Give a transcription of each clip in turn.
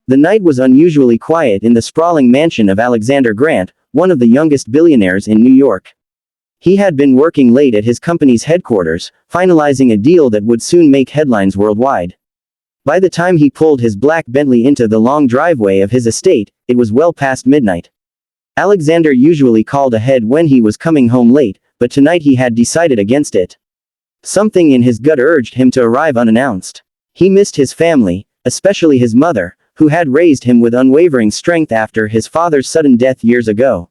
The night was unusually quiet in the sprawling mansion of Alexander Grant, one of the youngest billionaires in New York. He had been working late at his company's headquarters, finalizing a deal that would soon make headlines worldwide. By the time he pulled his black Bentley into the long driveway of his estate, it was well past midnight. Alexander usually called ahead when he was coming home late, but tonight he had decided against it. Something in his gut urged him to arrive unannounced. He missed his family, especially his mother, who had raised him with unwavering strength after his father's sudden death years ago.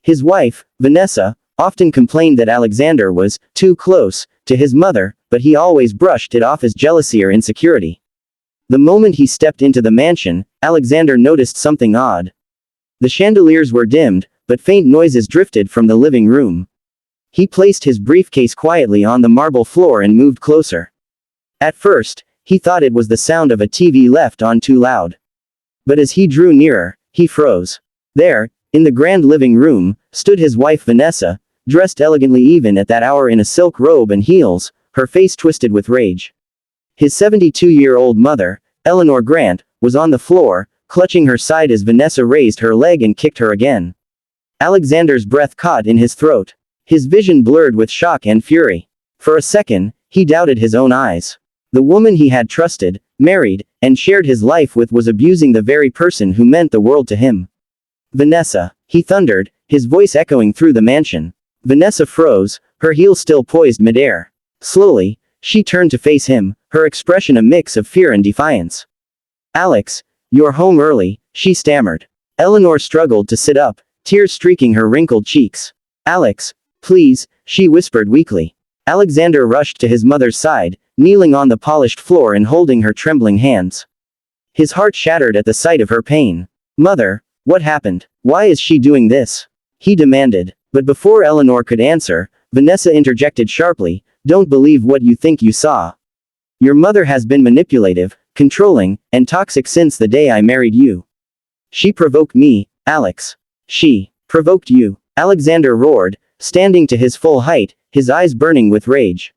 His wife, Vanessa, often complained that Alexander was too close to his mother, but he always brushed it off as jealousy or insecurity. The moment he stepped into the mansion, Alexander noticed something odd. The chandeliers were dimmed, but faint noises drifted from the living room. He placed his briefcase quietly on the marble floor and moved closer. At first, he thought it was the sound of a TV left on too loud. But as he drew nearer, he froze. There, in the grand living room, stood his wife Vanessa, dressed elegantly even at that hour in a silk robe and heels, her face twisted with rage. His 72-year-old mother, Eleanor Grant, was on the floor, clutching her side as Vanessa raised her leg and kicked her again. Alexander's breath caught in his throat. His vision blurred with shock and fury. For a second, he doubted his own eyes. The woman he had trusted, married, and shared his life with was abusing the very person who meant the world to him. Vanessa, he thundered, his voice echoing through the mansion. Vanessa froze, her heels still poised midair. Slowly, she turned to face him, her expression a mix of fear and defiance. "Alex, you're home early," she stammered. Eleanor struggled to sit up, tears streaking her wrinkled cheeks. "Alex, please," she whispered weakly. Alexander rushed to his mother's side, kneeling on the polished floor and holding her trembling hands. His heart shattered at the sight of her pain. "Mother, what happened? Why is she doing this?" he demanded. But before Eleanor could answer, Vanessa interjected sharply, "Don't believe what you think you saw. Your mother has been manipulative, controlling, and toxic since the day I married you. She provoked me, Alex. She provoked you," Alexander roared, standing to his full height, his eyes burning with rage.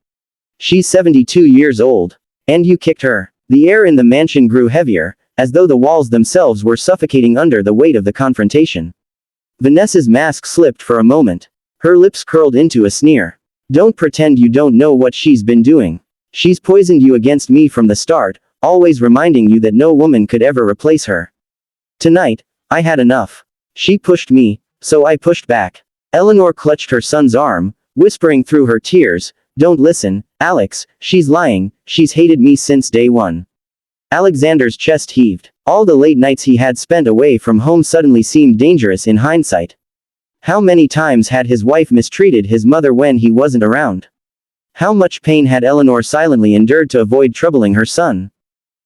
"She's 72 years old. And you kicked her." The air in the mansion grew heavier, as though the walls themselves were suffocating under the weight of the confrontation. Vanessa's mask slipped for a moment. Her lips curled into a sneer. "Don't pretend you don't know what she's been doing. She's poisoned you against me from the start, always reminding you that no woman could ever replace her. Tonight, I had enough. She pushed me, so I pushed back." Eleanor clutched her son's arm, whispering through her tears, "Don't listen, Alex, she's lying, she's hated me since day one." Alexander's chest heaved. All the late nights he had spent away from home suddenly seemed dangerous in hindsight. How many times had his wife mistreated his mother when he wasn't around? How much pain had Eleanor silently endured to avoid troubling her son?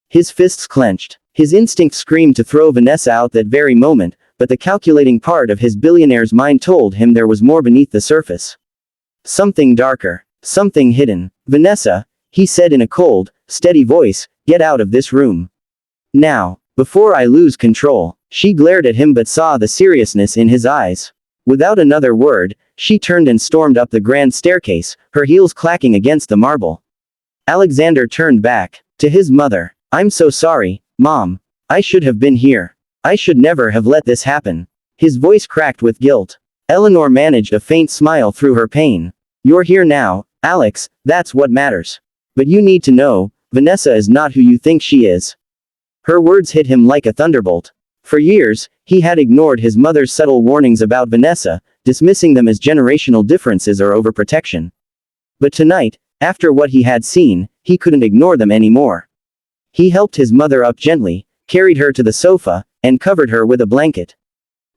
His fists clenched. His instinct screamed to throw Vanessa out that very moment, but the calculating part of his billionaire's mind told him there was more beneath the surface. Something darker. Something hidden. "Vanessa," he said in a cold, steady voice, "get out of this room. Now, before I lose control." She glared at him but saw the seriousness in his eyes. Without another word, she turned and stormed up the grand staircase, her heels clacking against the marble. Alexander turned back. To his mother. "I'm so sorry, Mom. I should have been here. I should never have let this happen." His voice cracked with guilt. Eleanor managed a faint smile through her pain. "You're here now, Alex, that's what matters. But you need to know, Vanessa is not who you think she is." Her words hit him like a thunderbolt. For years, he had ignored his mother's subtle warnings about Vanessa, dismissing them as generational differences or overprotection. But tonight, after what he had seen, he couldn't ignore them anymore. He helped his mother up gently, carried her to the sofa, and covered her with a blanket.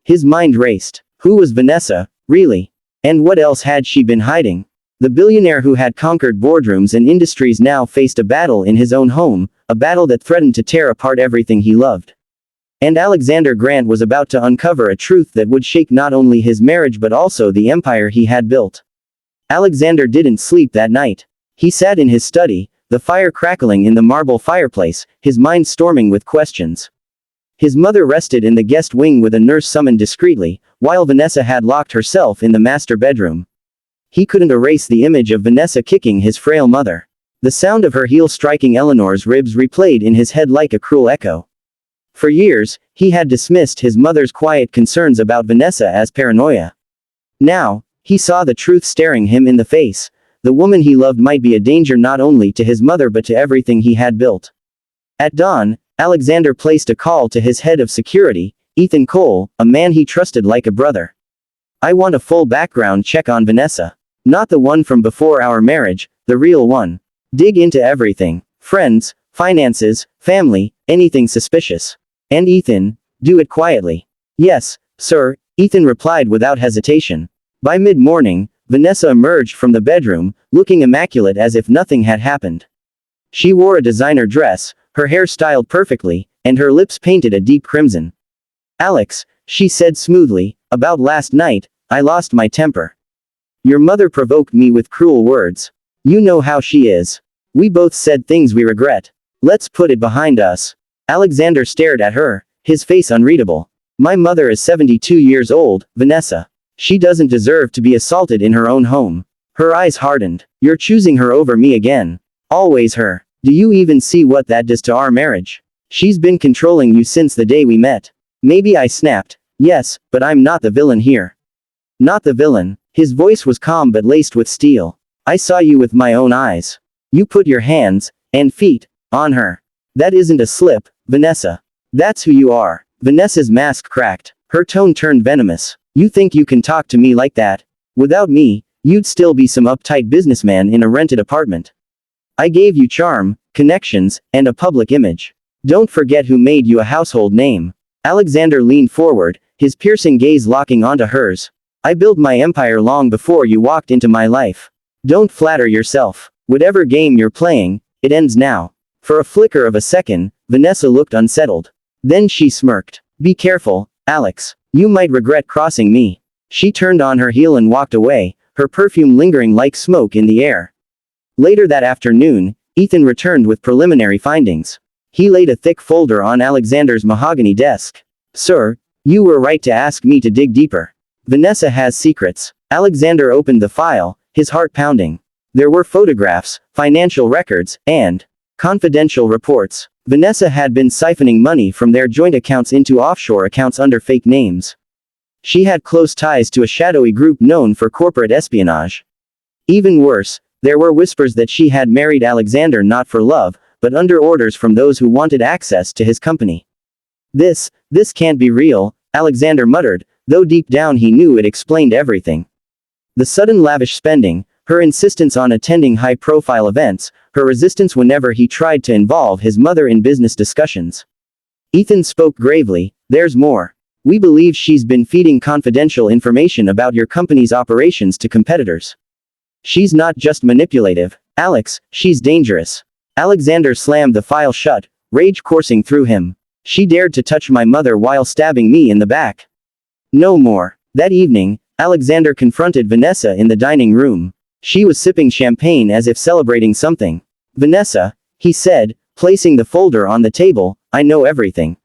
His mind raced. Who was Vanessa, really? And what else had she been hiding? The billionaire who had conquered boardrooms and industries now faced a battle in his own home, a battle that threatened to tear apart everything he loved. And Alexander Grant was about to uncover a truth that would shake not only his marriage but also the empire he had built. Alexander didn't sleep that night. He sat in his study, the fire crackling in the marble fireplace, his mind storming with questions. His mother rested in the guest wing with a nurse summoned discreetly, while Vanessa had locked herself in the master bedroom. He couldn't erase the image of Vanessa kicking his frail mother. The sound of her heel striking Eleanor's ribs replayed in his head like a cruel echo. For years, he had dismissed his mother's quiet concerns about Vanessa as paranoia. Now, he saw the truth staring him in the face. The woman he loved might be a danger not only to his mother but to everything he had built. At dawn, Alexander placed a call to his head of security, Ethan Cole, a man he trusted like a brother. I want a full background check on Vanessa. Not the one from before our marriage, the real one. Dig into everything. Friends, finances, family, anything suspicious. And Ethan, do it quietly. Yes, sir, Ethan replied without hesitation. By mid-morning, Vanessa emerged from the bedroom, looking immaculate as if nothing had happened. She wore a designer dress, her hair styled perfectly, and her lips painted a deep crimson. Alex, she said smoothly, about last night, I lost my temper. Your mother provoked me with cruel words. You know how she is. We both said things we regret. Let's put it behind us. Alexander stared at her, his face unreadable. My mother is 72 years old, Vanessa. She doesn't deserve to be assaulted in her own home. Her eyes hardened. You're choosing her over me again. Always her. Do you even see what that does to our marriage? She's been controlling you since the day we met. Maybe I snapped. Yes, but I'm not the villain here. Not the villain. His voice was calm but laced with steel. I saw you with my own eyes. You put your hands, and feet, on her. That isn't a slip, Vanessa. That's who you are. Vanessa's mask cracked. Her tone turned venomous. You think you can talk to me like that? Without me, you'd still be some uptight businessman in a rented apartment. I gave you charm, connections, and a public image. Don't forget who made you a household name. Alexander leaned forward, his piercing gaze locking onto hers. I built my empire long before you walked into my life. Don't flatter yourself. Whatever game you're playing, it ends now. For a flicker of a second, Vanessa looked unsettled. Then she smirked. Be careful, Alex. You might regret crossing me. She turned on her heel and walked away, her perfume lingering like smoke in the air. Later that afternoon, Ethan returned with preliminary findings. He laid a thick folder on Alexander's mahogany desk. Sir, you were right to ask me to dig deeper. Vanessa has secrets. Alexander opened the file, his heart pounding. There were photographs, financial records, and confidential reports. Vanessa had been siphoning money from their joint accounts into offshore accounts under fake names. She had close ties to a shadowy group known for corporate espionage. Even worse, there were whispers that she had married Alexander not for love, but under orders from those who wanted access to his company. This can't be real, Alexander muttered, though deep down he knew it explained everything. The sudden lavish spending, her insistence on attending high-profile events, her resistance whenever he tried to involve his mother in business discussions. Ethan spoke gravely, there's more. We believe she's been feeding confidential information about your company's operations to competitors. She's not just manipulative, Alex, she's dangerous. Alexander slammed the file shut, rage coursing through him. She dared to touch my mother while stabbing me in the back. No more. That evening, Alexander confronted Vanessa in the dining room. She was sipping champagne as if celebrating something. Vanessa, he said, placing the folder on the table, I know everything.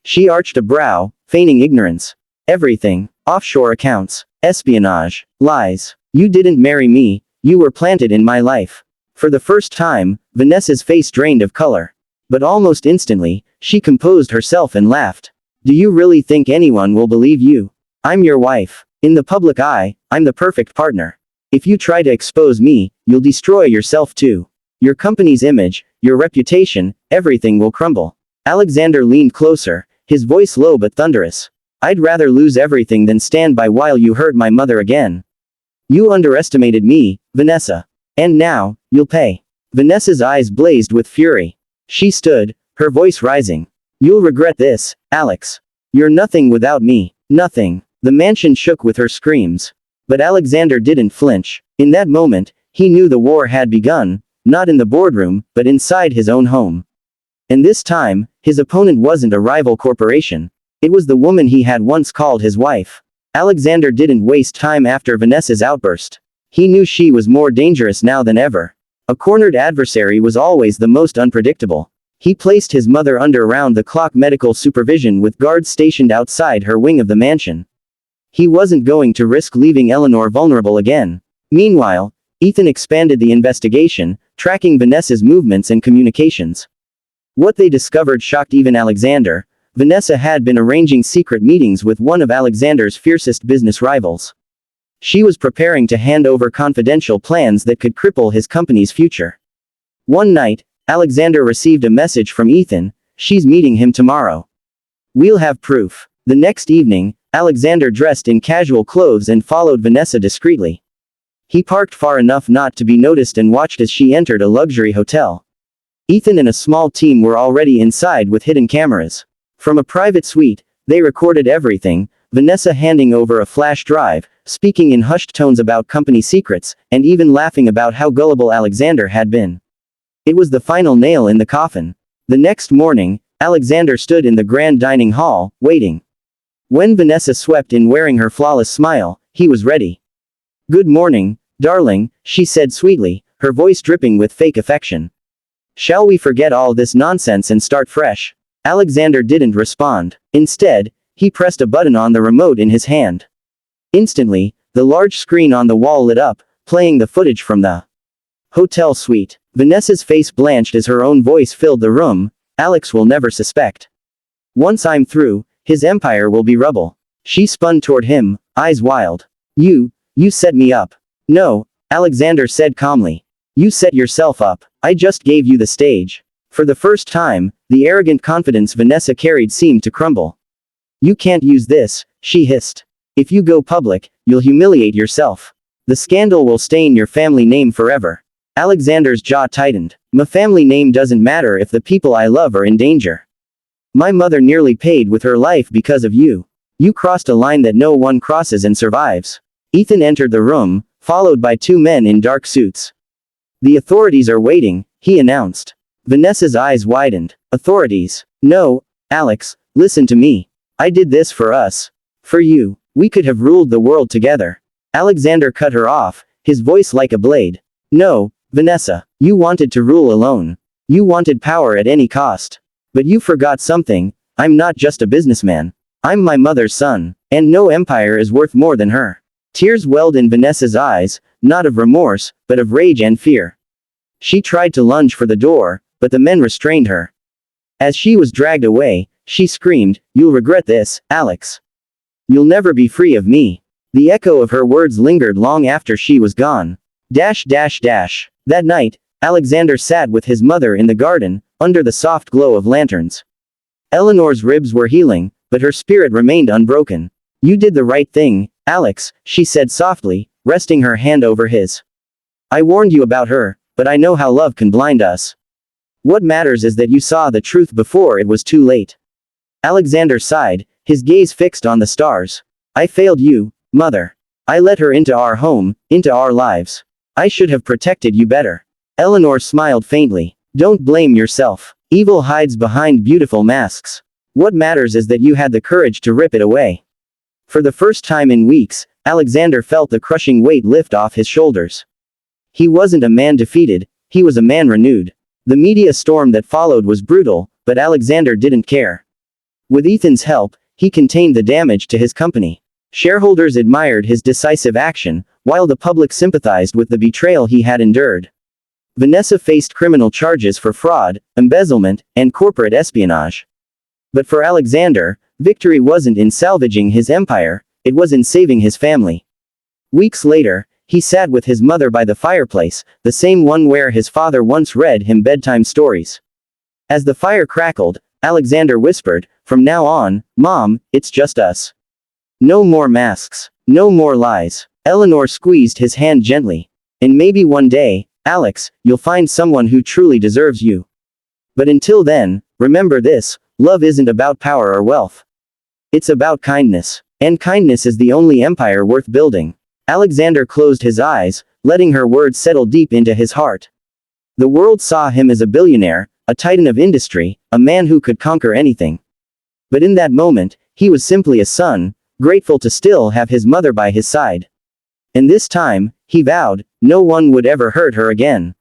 She arched a brow, feigning ignorance. Everything. Offshore accounts. Espionage. Lies. You didn't marry me, you were planted in my life. For the first time, Vanessa's face drained of color. But almost instantly, she composed herself and laughed. Do you really think anyone will believe you? I'm your wife. In the public eye, I'm the perfect partner. If you try to expose me, you'll destroy yourself too. Your company's image, your reputation, everything will crumble. Alexander leaned closer, his voice low but thunderous. I'd rather lose everything than stand by while you hurt my mother again. You underestimated me, Vanessa. And now, you'll pay. Vanessa's eyes blazed with fury. She stood, her voice rising. You'll regret this, Alex. You're nothing without me. Nothing. The mansion shook with her screams. But Alexander didn't flinch. In that moment, he knew the war had begun, not in the boardroom, but inside his own home. And this time, his opponent wasn't a rival corporation. It was the woman he had once called his wife. Alexander didn't waste time after Vanessa's outburst. He knew she was more dangerous now than ever. A cornered adversary was always the most unpredictable. He placed his mother under round-the-clock medical supervision with guards stationed outside her wing of the mansion. He wasn't going to risk leaving Eleanor vulnerable again. Meanwhile, Ethan expanded the investigation, tracking Vanessa's movements and communications. What they discovered shocked even Alexander. Vanessa had been arranging secret meetings with one of Alexander's fiercest business rivals. She was preparing to hand over confidential plans that could cripple his company's future. One night, Alexander received a message from Ethan: "She's meeting him tomorrow. We'll have proof." The next evening, Alexander dressed in casual clothes and followed Vanessa discreetly. He parked far enough not to be noticed and watched as she entered a luxury hotel. Ethan and a small team were already inside with hidden cameras. From a private suite, they recorded everything, Vanessa handing over a flash drive, speaking in hushed tones about company secrets, and even laughing about how gullible Alexander had been. It was the final nail in the coffin. The next morning, Alexander stood in the grand dining hall, waiting. When Vanessa swept in wearing her flawless smile, he was ready. "Good morning, darling," she said sweetly, her voice dripping with fake affection. "Shall we forget all this nonsense and start fresh?" Alexander didn't respond. Instead, he pressed a button on the remote in his hand. Instantly, the large screen on the wall lit up, playing the footage from the hotel suite. Vanessa's face blanched as her own voice filled the room. "Alex will never suspect. Once I'm through, his empire will be rubble." She spun toward him, eyes wild. You set me up." "No," Alexander said calmly. "You set yourself up. I just gave you the stage." For the first time, the arrogant confidence Vanessa carried seemed to crumble. "You can't use this," she hissed. "If you go public, you'll humiliate yourself. The scandal will stain your family name forever." Alexander's jaw tightened. "My family name doesn't matter if the people I love are in danger. My mother nearly paid with her life because of you. You crossed a line that no one crosses and survives." Ethan entered the room, followed by two men in dark suits. "The authorities are waiting," he announced. Vanessa's eyes widened. "Authorities? No, Alex, listen to me. I did this for us. For you. We could have ruled the world together." Alexander cut her off, his voice like a blade. "No, Vanessa. You wanted to rule alone. You wanted power at any cost. But you forgot something. I'm not just a businessman. I'm my mother's son, and no empire is worth more than her." Tears welled in Vanessa's eyes, not of remorse, but of rage and fear. She tried to lunge for the door, but the men restrained her. As she was dragged away, she screamed, "You'll regret this, Alex. You'll never be free of me." The echo of her words lingered long after she was gone. That night, Alexander sat with his mother in the garden, under the soft glow of lanterns. Eleanor's ribs were healing, but her spirit remained unbroken. "You did the right thing, Alex," she said softly, resting her hand over his. "I warned you about her, but I know how love can blind us. What matters is that you saw the truth before it was too late." Alexander sighed, his gaze fixed on the stars. "I failed you, mother. I let her into our home, into our lives. I should have protected you better." Eleanor smiled faintly. "Don't blame yourself. Evil hides behind beautiful masks. What matters is that you had the courage to rip it away." For the first time in weeks, Alexander felt the crushing weight lift off his shoulders. He wasn't a man defeated, he was a man renewed. The media storm that followed was brutal, but Alexander didn't care. With Ethan's help, he contained the damage to his company. Shareholders admired his decisive action, while the public sympathized with the betrayal he had endured. Vanessa faced criminal charges for fraud, embezzlement, and corporate espionage. But for Alexander, victory wasn't in salvaging his empire, it was in saving his family. Weeks later, he sat with his mother by the fireplace, the same one where his father once read him bedtime stories. As the fire crackled, Alexander whispered, "From now on, Mom, it's just us. No more masks. No more lies." Eleanor squeezed his hand gently. "And maybe one day, Alex, you'll find someone who truly deserves you. But until then, remember this, love isn't about power or wealth. It's about kindness. And kindness is the only empire worth building." Alexander closed his eyes, letting her words settle deep into his heart. The world saw him as a billionaire, a titan of industry, a man who could conquer anything. But in that moment, he was simply a son, grateful to still have his mother by his side. And this time, he vowed, no one would ever hurt her again.